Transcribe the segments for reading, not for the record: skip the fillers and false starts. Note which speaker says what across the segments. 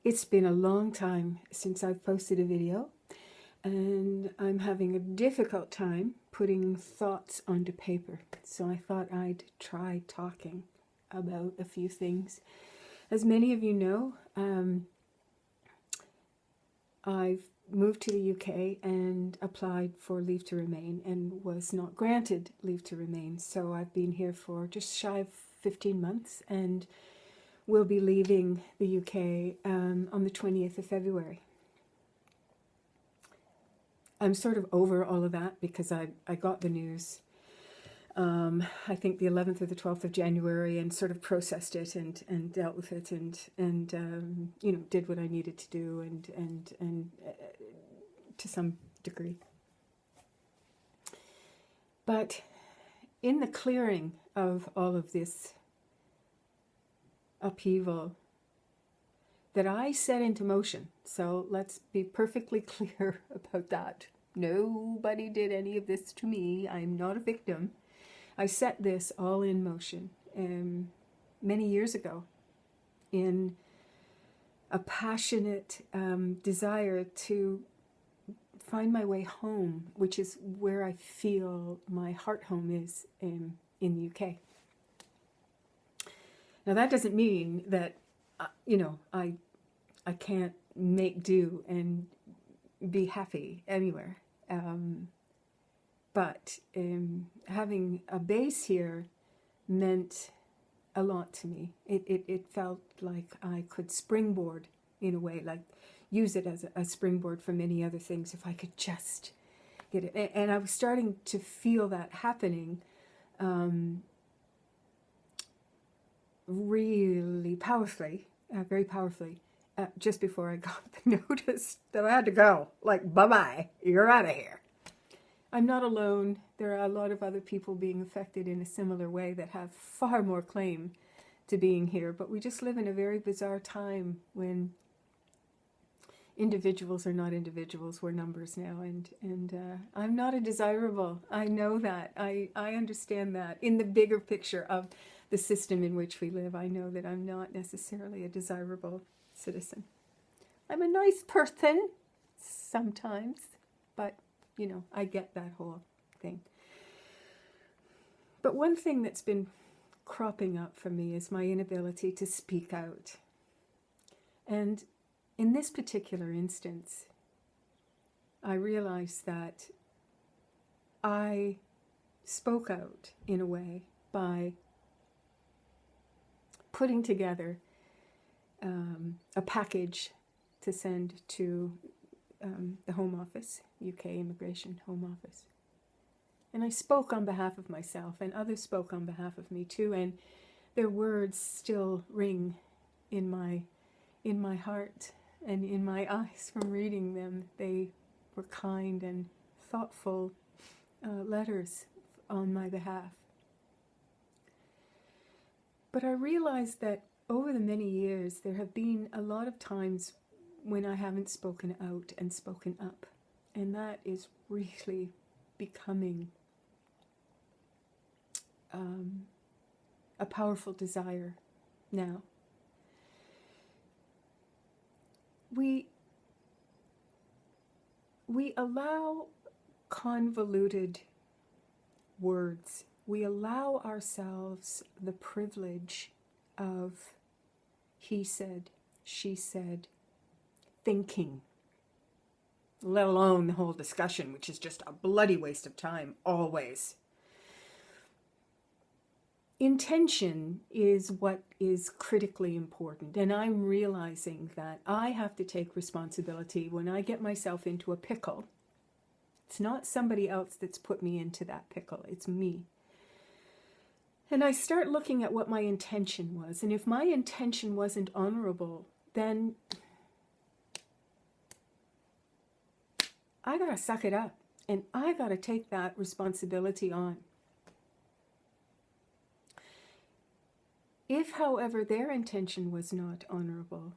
Speaker 1: It's been a long time since I've posted a video, and I'm having a difficult time putting thoughts onto paper. So I thought I'd try talking about a few things. As many of you know, I've moved to the UK and applied for leave to remain and was not granted leave to remain. So I've been here for just shy of 15 months and will be leaving the UK on the 20th of February. I'm sort of over all of that because I got the news, I think the 11th or the 12th of January, and sort of processed it and dealt with it and you know, did what I needed to do and to some degree. But in the clearing of all of this upheaval that I set into motion, so let's be perfectly clear about that. Nobody did any of this to me. I'm not a victim. I set this all in motion many years ago in a passionate desire to find my way home, which is where I feel my heart home is in the UK. Now that doesn't mean that, you know, I can't make do and be happy anywhere. But having a base here meant a lot to me. It felt like I could springboard in a way, like use it as a springboard for many other things if I could just get it. And I was starting to feel that happening really powerfully, very powerfully, just before I got the notice that I had to go. Like, bye-bye, you're out of here. I'm not alone. There are a lot of other people being affected in a similar way that have far more claim to being here, but we just live in a very bizarre time when individuals are not individuals, we're numbers now, and I'm not a desirable. I know that. I understand that. In the bigger picture of the system in which we live, I know that I'm not necessarily a desirable citizen. I'm a nice person sometimes, but you know, I get that whole thing. But one thing that's been cropping up for me is my inability to speak out. And in this particular instance, I realized that I spoke out in a way by putting together a package to send to the Home Office, UK Immigration Home Office. And I spoke on behalf of myself, and others spoke on behalf of me too, and their words still ring in my heart and in my eyes from reading them. They were kind and thoughtful letters on my behalf. But I realized that over the many years, there have been a lot of times when I haven't spoken out and spoken up. And that is really becoming a powerful desire now. We allow convoluted words. We allow ourselves the privilege of he said, she said, thinking, let alone the whole discussion, which is just a bloody waste of time, always. Intention is what is critically important, and I'm realizing that I have to take responsibility when I get myself into a pickle. It's not somebody else that's put me into that pickle, it's me. And I start looking at what my intention was, and if my intention wasn't honorable, then I gotta suck it up, and I gotta take that responsibility on. If, however, their intention was not honorable,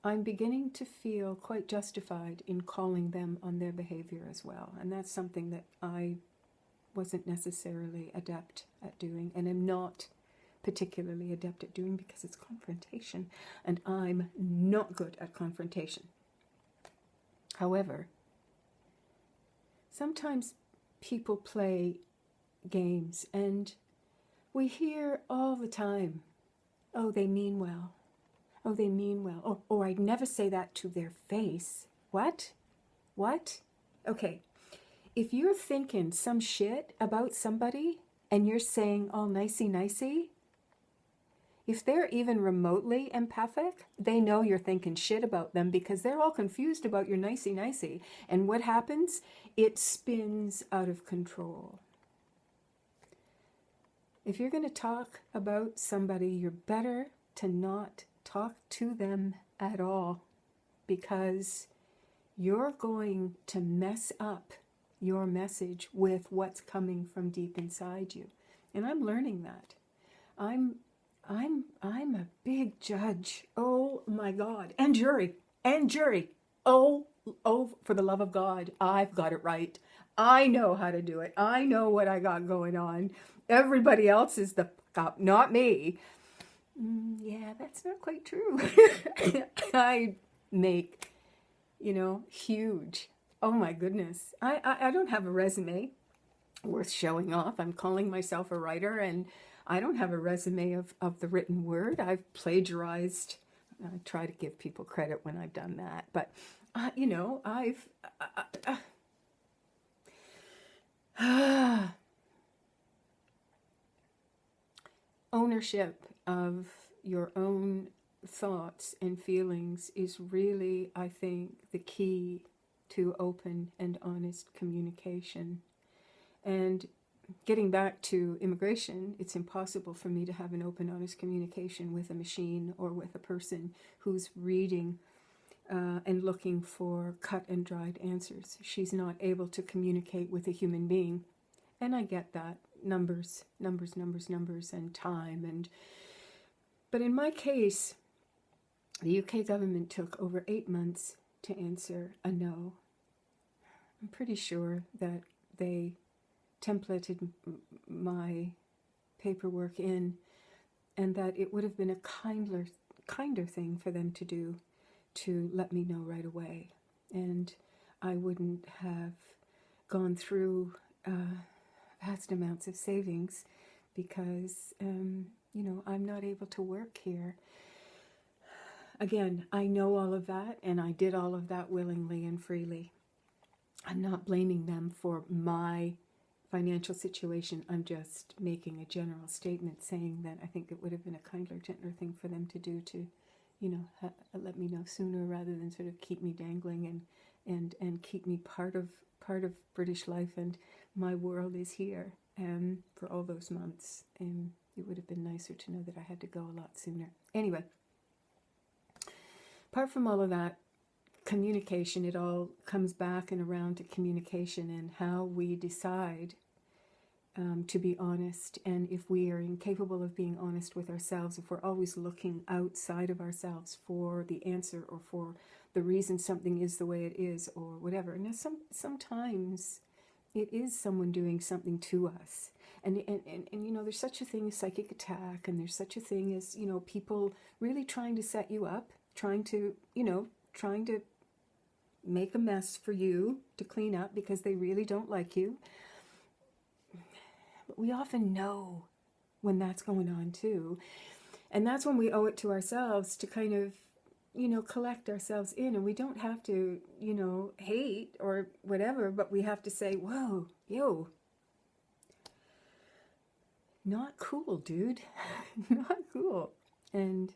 Speaker 1: I'm beginning to feel quite justified in calling them on their behavior as well. And that's something that I wasn't necessarily adept at doing, and am not particularly adept at doing because it's confrontation, and I'm not good at confrontation. However, sometimes people play games and we hear all the time, oh, they mean well. Oh, they mean well. Oh, I'd never say that to their face. What? What? Okay. If you're thinking some shit about somebody and you're saying all nicey, if they're even remotely empathic, they know you're thinking shit about them because they're all confused about your nicey. And what happens? It spins out of control. If you're going to talk about somebody, you're better to not talk to them at all, because you're going to mess up your message with what's coming from deep inside you. And I'm learning that. I'm a big judge. Oh my God. And jury. Oh, for the love of God, I've got it right. I know how to do it. I know what I got going on. Everybody else is the cop, not me. Yeah, that's not quite true. I make, huge. Oh my goodness. I don't have a resume worth showing off. I'm calling myself a writer, and I don't have a resume of the written word. I've plagiarized. I try to give people credit when I've done that. But, I've... ownership of your own thoughts and feelings is really, I think, the key to open and honest communication. And getting back to immigration, it's impossible for me to have an open, honest communication with a machine or with a person who's reading and looking for cut and dried answers. She's not able to communicate with a human being. And I get that. Numbers, and time. But in my case, the UK government took over 8 months to answer a no. I'm pretty sure that they templated my paperwork in, and that it would have been a kinder thing for them to do, to let me know right away. And I wouldn't have gone through vast amounts of savings because, I'm not able to work here. Again, I know all of that, and I did all of that willingly and freely. I'm not blaming them for my financial situation. I'm just making a general statement saying that I think it would have been a kinder, gentler thing for them to do to, let me know sooner rather than sort of keep me dangling and keep me part of British life, and my world is here for all those months. And it would have been nicer to know that I had to go a lot sooner. Anyway, apart from all of that, communication, it all comes back and around to communication and how we decide to be honest. And if we are incapable of being honest with ourselves, if we're always looking outside of ourselves for the answer or for the reason something is the way it is or whatever. Now, sometimes it is someone doing something to us. And there's such a thing as psychic attack, and there's such a thing as, people really trying to set you up, trying to make a mess for you to clean up because they really don't like you. But we often know when that's going on too. And that's when we owe it to ourselves to kind of, collect ourselves in. And we don't have to, hate or whatever, but we have to say, whoa, yo, not cool, dude. Not cool. And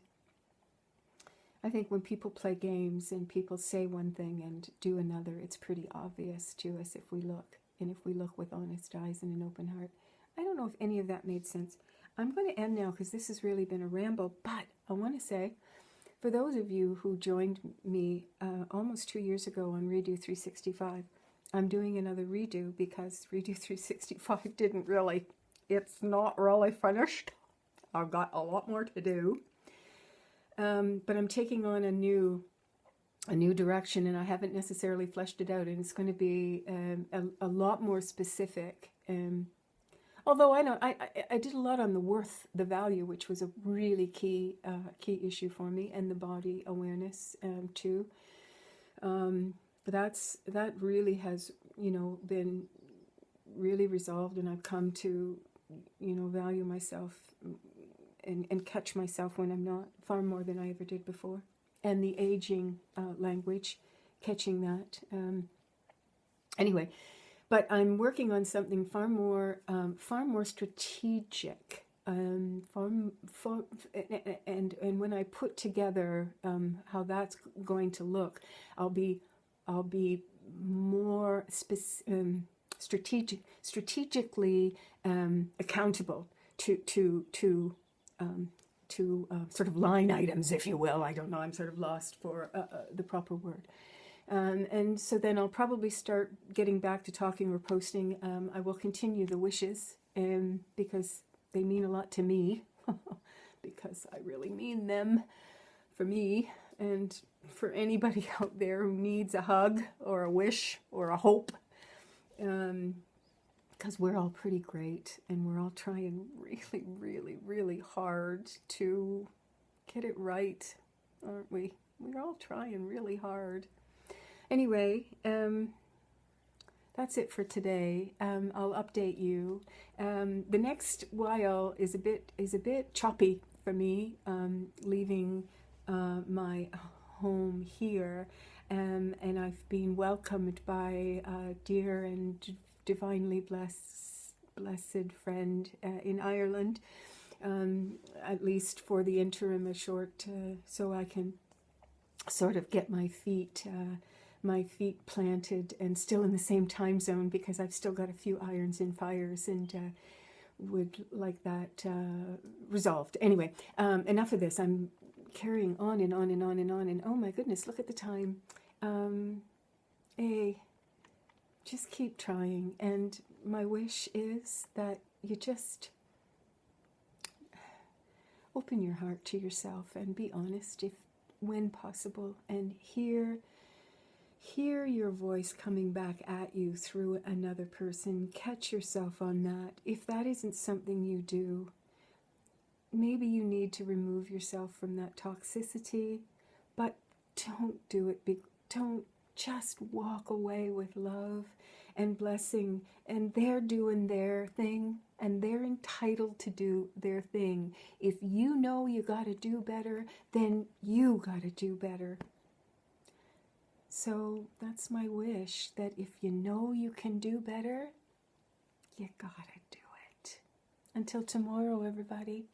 Speaker 1: I think when people play games and people say one thing and do another, it's pretty obvious to us if we look. And if we look with honest eyes and an open heart. I don't know if any of that made sense. I'm going to end now because this has really been a ramble. But I want to say, for those of you who joined me almost 2 years ago on Redo 365, I'm doing another redo because Redo 365 it's not really finished. I've got a lot more to do. But I'm taking on a new direction, and I haven't necessarily fleshed it out, and it's going to be a lot more specific. Although I did a lot on the worth, the value, which was a really key issue for me, and the body awareness too. That really has, been really resolved, and I've come to, value myself and catch myself when I'm not, far more than I ever did before. And the aging language, catching that. Anyway, but I'm working on something far more strategic. And when I put together how that's going to look, I'll be more strategically accountable to sort of line items, if you will. I don't know. I'm sort of lost for the proper word. And so then I'll probably start getting back to talking or posting. I will continue the wishes because they mean a lot to me, because I really mean them for me and for anybody out there who needs a hug or a wish or a hope. Because we're all pretty great, and we're all trying really, really, really hard to get it right, aren't we? We're all trying really hard. Anyway, that's it for today. I'll update you. The next while is a bit choppy for me, leaving my home here, and I've been welcomed by a dear and divinely blessed friend in Ireland, at least for the interim, a short, so I can sort of get my feet planted and still in the same time zone, because I've still got a few irons in fires and would like that resolved. Anyway, enough of this. I'm carrying on and on and on and on, and oh my goodness, look at the time. Just keep trying, and my wish is that you just open your heart to yourself and be honest, if when possible, and hear your voice coming back at you through another person. Catch yourself on that. If that isn't something you do, maybe you need to remove yourself from that toxicity, but don't do it. Don't just walk away with love and blessing, and they're doing their thing, and they're entitled to do their thing. If you know you got to do better, then you got to do better. So that's my wish, that if you know you can do better, you gotta do it. Until tomorrow, everybody.